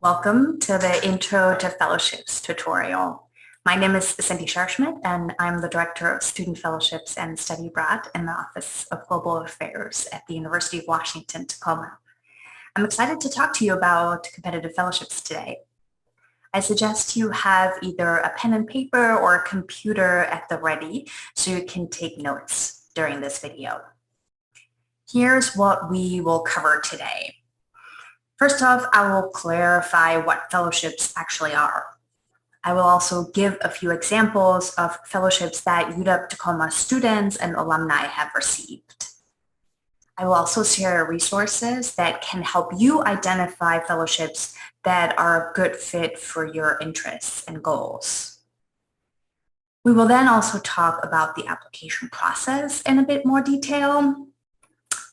Welcome to the Intro to Fellowships tutorial. My name is Cindy Scharschmidt, and I'm the Director of Student Fellowships and Study Abroad in the Office of Global Affairs at the University of Washington, Tacoma. I'm excited to talk to you about competitive fellowships today. I suggest you have either a pen and paper or a computer at the ready so you can take notes during this video. Here's what we will cover today. First off, I will clarify what fellowships actually are. I will also give a few examples of fellowships that UW-Tacoma students and alumni have received. I will also share resources that can help you identify fellowships that are a good fit for your interests and goals. We will then also talk about the application process in a bit more detail.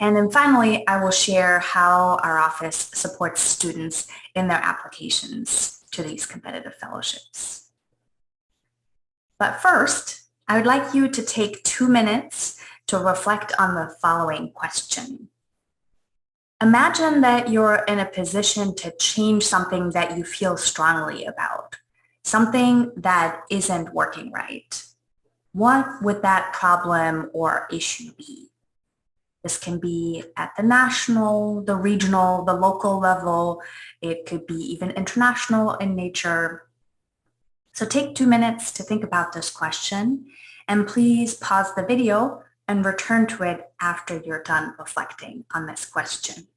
And then finally, I will share how our office supports students in their applications to these competitive fellowships. But first, I would like you to take 2 minutes to reflect on the following question. Imagine that you're in a position to change something that you feel strongly about, something that isn't working right. What would that problem or issue be? This can be at the national, the regional, the local level. It could be even international in nature. So take 2 minutes to think about this question, and please pause the video and return to it after you're done reflecting on this question.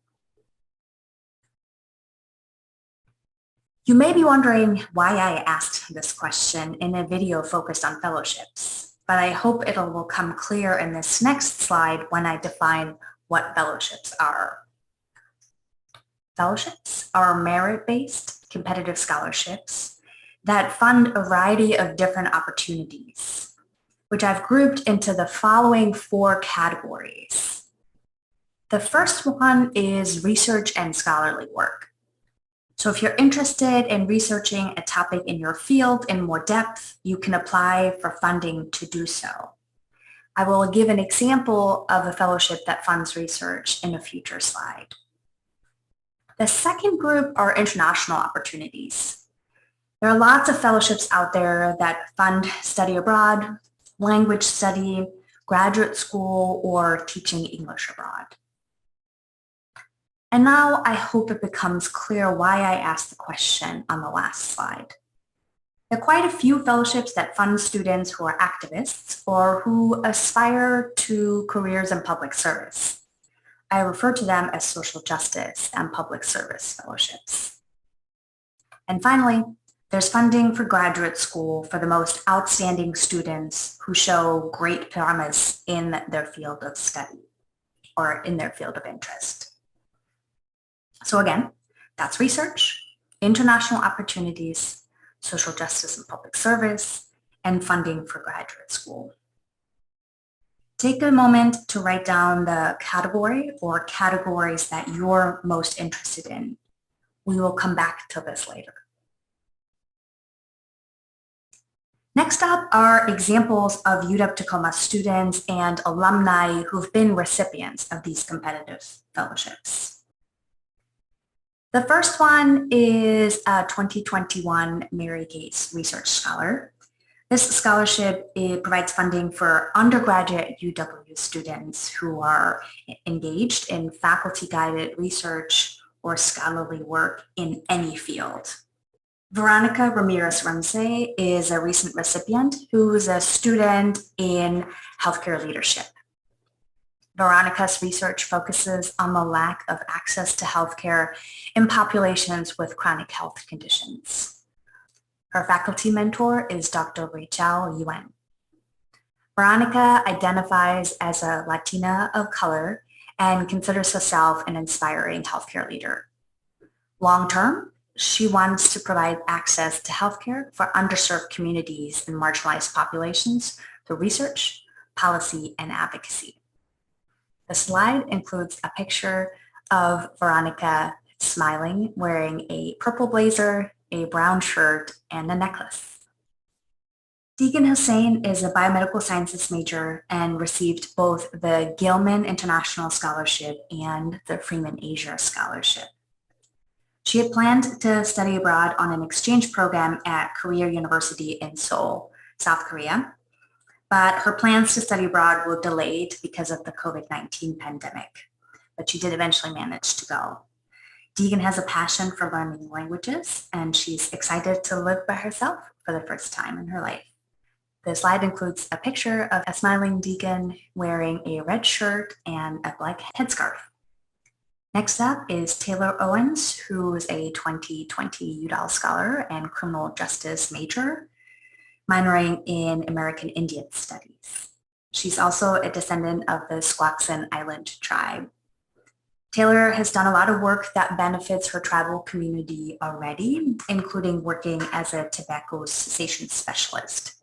You may be wondering why I asked this question in a video focused on fellowships, but I hope it will come clear in this next slide when I define what fellowships are. Fellowships are merit-based competitive scholarships that fund a variety of different opportunities, which I've grouped into the following 4 categories. The first one is research and scholarly work. So if you're interested in researching a topic in your field in more depth, you can apply for funding to do so. I will give an example of a fellowship that funds research in a future slide. The second group are international opportunities. There are lots of fellowships out there that fund study abroad, language study, graduate school, or teaching English abroad. And now I hope it becomes clear why I asked the question on the last slide. There are quite a few fellowships that fund students who are activists or who aspire to careers in public service. I refer to them as social justice and public service fellowships. And finally, there's funding for graduate school for the most outstanding students who show great promise in their field of study or in their field of interest. So again, that's research, international opportunities, social justice and public service, and funding for graduate school. Take a moment to write down the category or categories that you're most interested in. We will come back to this later. Next up are examples of UW-Tacoma students and alumni who've been recipients of these competitive fellowships. The first one is a 2021 Mary Gates Research Scholar. This scholarship provides funding for undergraduate UW students who are engaged in faculty-guided research or scholarly work in any field. Veronica Ramirez-Ramsey is a recent recipient who is a student in healthcare leadership. Veronica's research focuses on the lack of access to healthcare in populations with chronic health conditions. Her faculty mentor is Dr. Rachel Yuen. Veronica identifies as a Latina of color and considers herself an inspiring healthcare leader. Long-term, she wants to provide access to healthcare for underserved communities and marginalized populations through research, policy, and advocacy. The slide includes a picture of Veronica smiling, wearing a purple blazer, a brown shirt, and a necklace. Deegan Hussain is a biomedical sciences major and received both the Gilman International Scholarship and the Freeman Asia Scholarship. She had planned to study abroad on an exchange program at Korea University in Seoul, South Korea, but her plans to study abroad were delayed because of the COVID-19 pandemic, but she did eventually manage to go. Deegan has a passion for learning languages, and she's excited to live by herself for the first time in her life. The slide includes a picture of a smiling Deegan wearing a red shirt and a black headscarf. Next up is Taylor Owens, who is a 2020 UDAL scholar and criminal justice major, minoring in American Indian Studies. She's also a descendant of the Squaxin Island tribe. Taylor has done a lot of work that benefits her tribal community already, including working as a tobacco cessation specialist.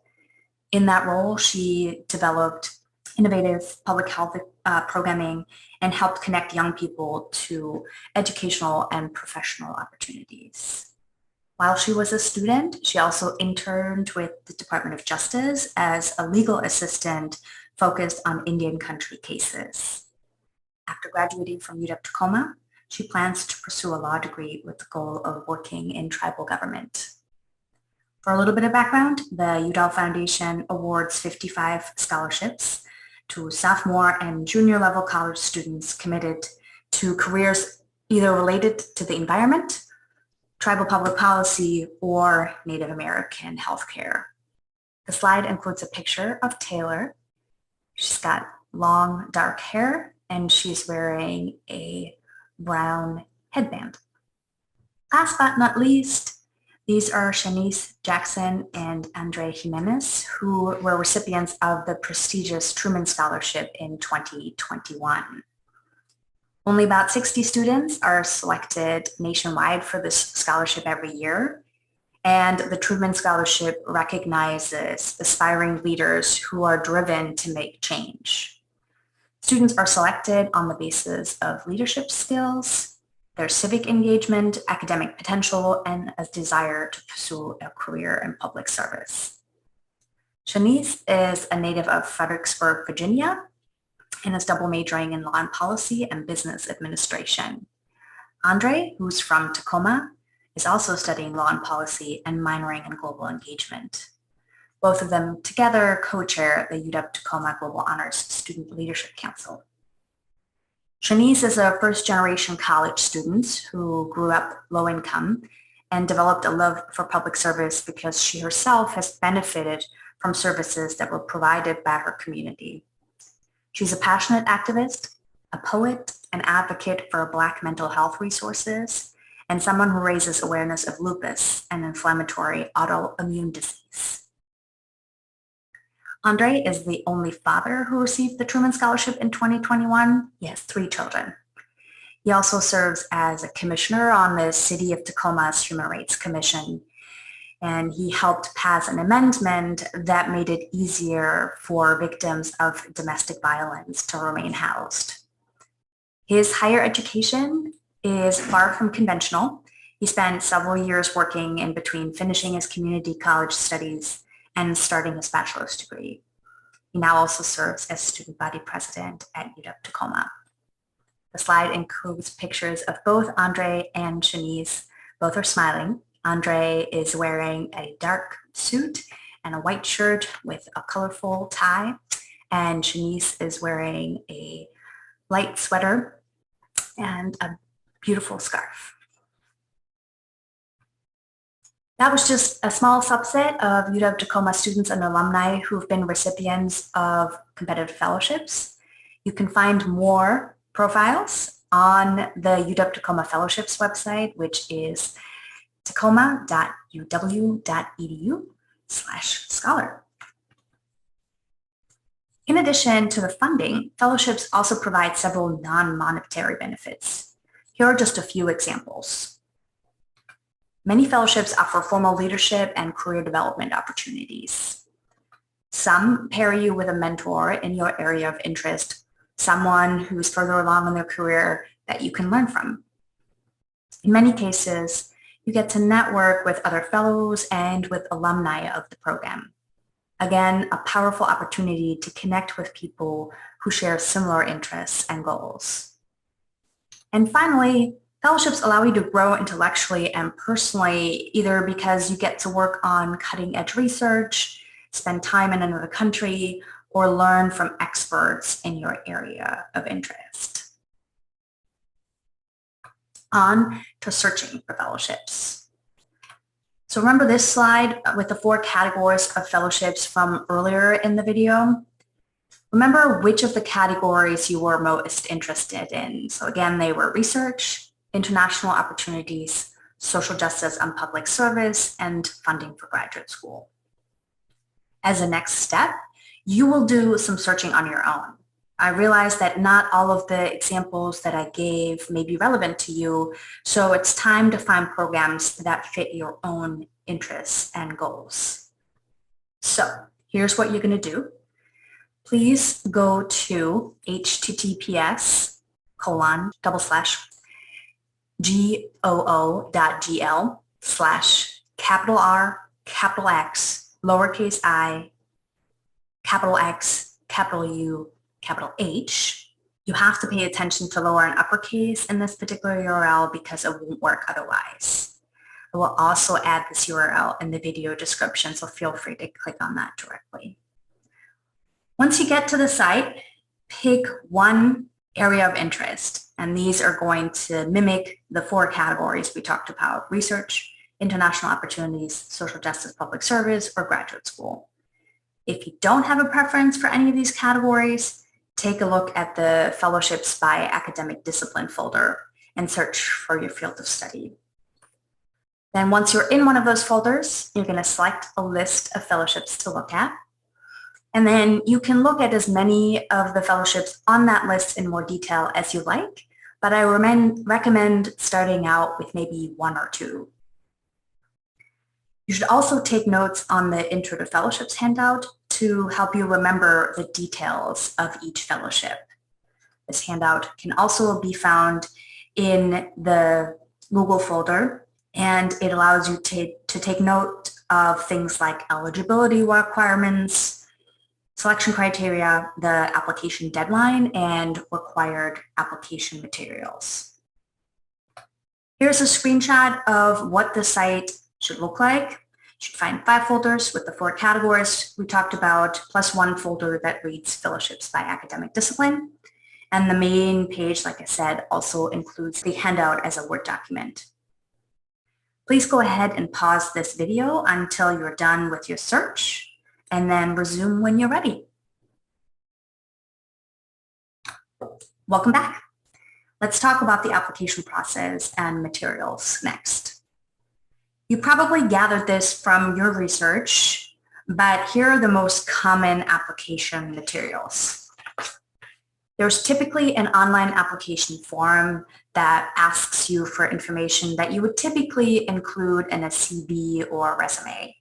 In that role, she developed innovative public health programming and helped connect young people to educational and professional opportunities. While she was a student, she also interned with the Department of Justice as a legal assistant focused on Indian country cases. After graduating from UW-Tacoma, she plans to pursue a law degree with the goal of working in tribal government. For a little bit of background, the UDAL Foundation awards 55 scholarships to sophomore and junior level college students committed to careers either related to the environment, tribal public policy, or Native American healthcare. The slide includes a picture of Taylor. She's got long, dark hair, and she's wearing a brown headband. Last but not least, these are Shanice Jackson and Andre Jimenez, who were recipients of the prestigious Truman Scholarship in 2021. Only about 60 students are selected nationwide for this scholarship every year, and the Truman Scholarship recognizes aspiring leaders who are driven to make change. Students are selected on the basis of leadership skills, their civic engagement, academic potential, and a desire to pursue a career in public service. Shanice is a native of Fredericksburg, Virginia, and is double majoring in law and policy and business administration. Andre, who's from Tacoma, is also studying law and policy and minoring in global engagement. Both of them together co-chair the UW-Tacoma Global Honors Student Leadership Council. Shanice is a first-generation college student who grew up low income and developed a love for public service because she herself has benefited from services that were provided by her community. She's a passionate activist, a poet, an advocate for Black mental health resources, and someone who raises awareness of lupus, an inflammatory autoimmune disease. Andre is the only father who received the Truman Scholarship in 2021. He has 3 children. He also serves as a commissioner on the City of Tacoma's Human Rights Commission, and he helped pass an amendment that made it easier for victims of domestic violence to remain housed. His higher education is far from conventional. He spent several years working in between finishing his community college studies and starting his bachelor's degree. He now also serves as student body president at UW-Tacoma. The slide includes pictures of both Andre and Shanice. Both are smiling. Andre is wearing a dark suit and a white shirt with a colorful tie, and Shanice is wearing a light sweater and a beautiful scarf. That was just a small subset of UW-Tacoma students and alumni who've been recipients of competitive fellowships. You can find more profiles on the UW-Tacoma Fellowships website, which is tacoma.uw.edu/scholar. In addition to the funding, fellowships also provide several non-monetary benefits. Here are just a few examples. Many fellowships offer formal leadership and career development opportunities. Some pair you with a mentor in your area of interest, someone who's further along in their career that you can learn from. In many cases, you get to network with other fellows and with alumni of the program. Again, a powerful opportunity to connect with people who share similar interests and goals. And finally, Fellowships allow you to grow intellectually and personally, either because you get to work on cutting-edge research, spend time in another country, or learn from experts in your area of interest. On to searching for fellowships. So remember this slide with the 4 categories of fellowships from earlier in the video? Remember which of the categories you were most interested in. So again, they were research, international opportunities, social justice and public service, and funding for graduate school. As a next step, you will do some searching on your own. I realize that not all of the examples that I gave may be relevant to you, so it's time to find programs that fit your own interests and goals. So here's what you're going to do. Please go to https://goo.gl/R, lowercase I, capital X, capital U, capital H. You have to pay attention to lower and uppercase in this particular URL because it won't work otherwise. I will also add this URL in the video description, so feel free to click on that directly. Once you get to the site, pick one area of interest, and these are going to mimic the 4 categories we talked about: research, international opportunities, social justice, public service, or graduate school. If you don't have a preference for any of these categories, take a look at the Fellowships by Academic Discipline folder and search for your field of study. Then once you're in one of those folders, you're going to select a list of fellowships to look at. And then you can look at as many of the fellowships on that list in more detail as you like, but I recommend starting out with maybe 1 or 2. You should also take notes on the Intro to Fellowships handout to help you remember the details of each fellowship. This handout can also be found in the Google folder, and it allows you to take note of things like eligibility requirements, selection criteria, the application deadline, and required application materials. Here's a screenshot of what the site should look like. You should find 5 folders with the 4 categories we talked about, plus 1 folder that reads Fellowships by Academic Discipline. And the main page, like I said, also includes the handout as a Word document. Please go ahead and pause this video until you're done with your search, and then resume when you're ready. Welcome back. Let's talk about the application process and materials next. You probably gathered this from your research, but here are the most common application materials. There's typically an online application form that asks you for information that you would typically include in a CV or resume.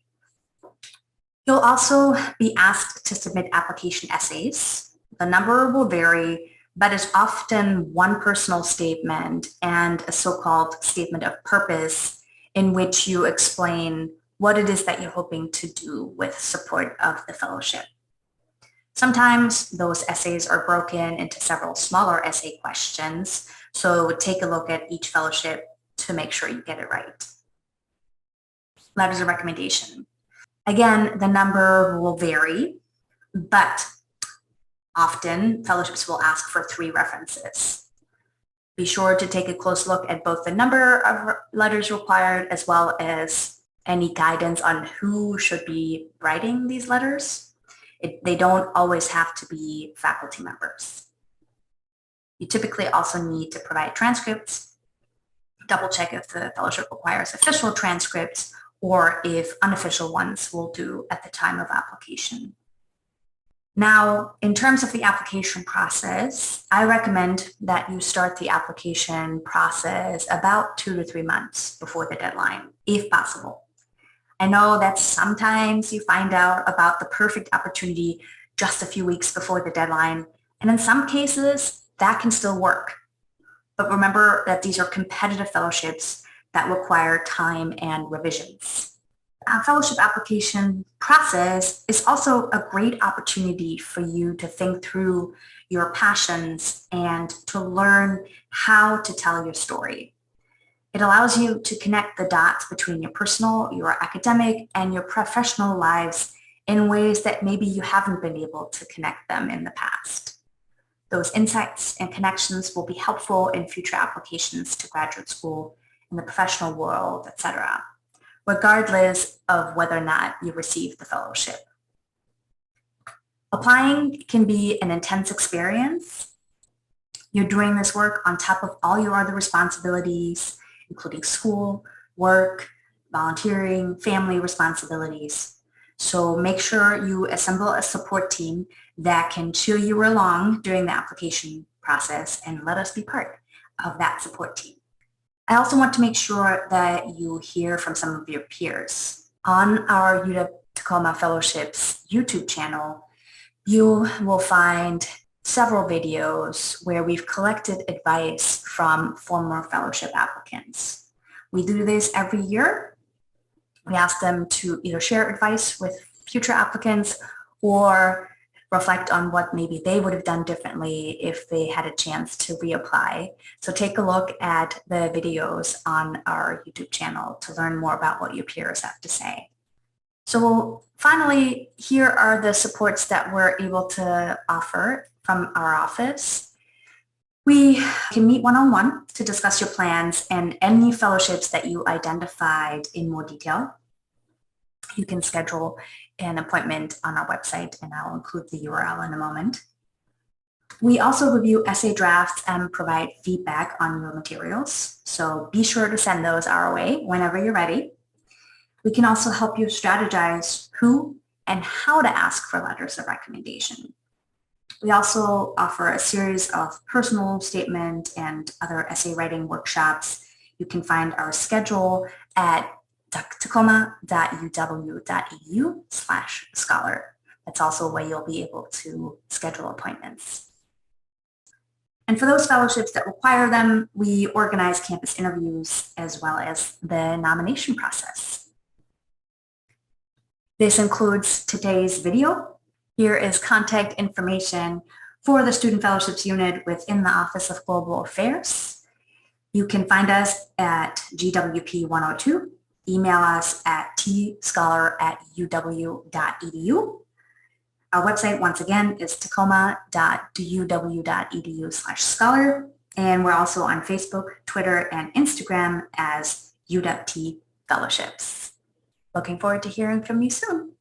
You'll also be asked to submit application essays. The number will vary, but it's often one personal statement and a so-called statement of purpose in which you explain what it is that you're hoping to do with support of the fellowship. Sometimes those essays are broken into several smaller essay questions, so take a look at each fellowship to make sure you get it right. Letters of recommendation. Again, the number will vary, but often fellowships will ask for 3 references. Be sure to take a close look at both the number of letters required as well as any guidance on who should be writing these letters. They don't always have to be faculty members. You typically also need to provide transcripts, double check if the fellowship requires official transcripts or if unofficial ones will do at the time of application. Now, in terms of the application process, I recommend that you start the application process about 2 to 3 months before the deadline, if possible. I know that sometimes you find out about the perfect opportunity just a few weeks before the deadline, and in some cases, that can still work. But remember that these are competitive fellowships that require time and revisions. Our fellowship application process is also a great opportunity for you to think through your passions and to learn how to tell your story. It allows you to connect the dots between your personal, your academic, and your professional lives in ways that maybe you haven't been able to connect them in the past. Those insights and connections will be helpful in future applications to graduate school, in the professional world, etc., regardless of whether or not you receive the fellowship. Applying can be an intense experience. You're doing this work on top of all your other responsibilities, including school, work, volunteering, family responsibilities. So make sure you assemble a support team that can cheer you along during the application process and let us be part of that support team. I also want to make sure that you hear from some of your peers. On our UW-Tacoma Fellowships YouTube channel, you will find several videos where we've collected advice from former fellowship applicants. We do this every year. We ask them to either share advice with future applicants or reflect on what maybe they would have done differently if they had a chance to reapply. So take a look at the videos on our YouTube channel to learn more about what your peers have to say. So finally, here are the supports that we're able to offer from our office. We can meet one-on-one to discuss your plans and any fellowships that you identified in more detail. You can schedule an appointment on our website, and I'll include the URL in a moment. We also review essay drafts and provide feedback on your materials, so be sure to send those our way whenever you're ready. We can also help you strategize who and how to ask for letters of recommendation. We also offer a series of personal statement and other essay writing workshops. You can find our schedule at tacoma.uw.edu/scholar. That's also a way you'll be able to schedule appointments. And for those fellowships that require them, we organize campus interviews as well as the nomination process. This includes today's video. Here is contact information for the Student Fellowships Unit within the Office of Global Affairs. You can find us at GWP 102. Email us at tscholar@uw.edu. Our website, once again, is tacoma.uw.edu/scholar. And we're also on Facebook, Twitter, and Instagram as UWT Fellowships. Looking forward to hearing from you soon.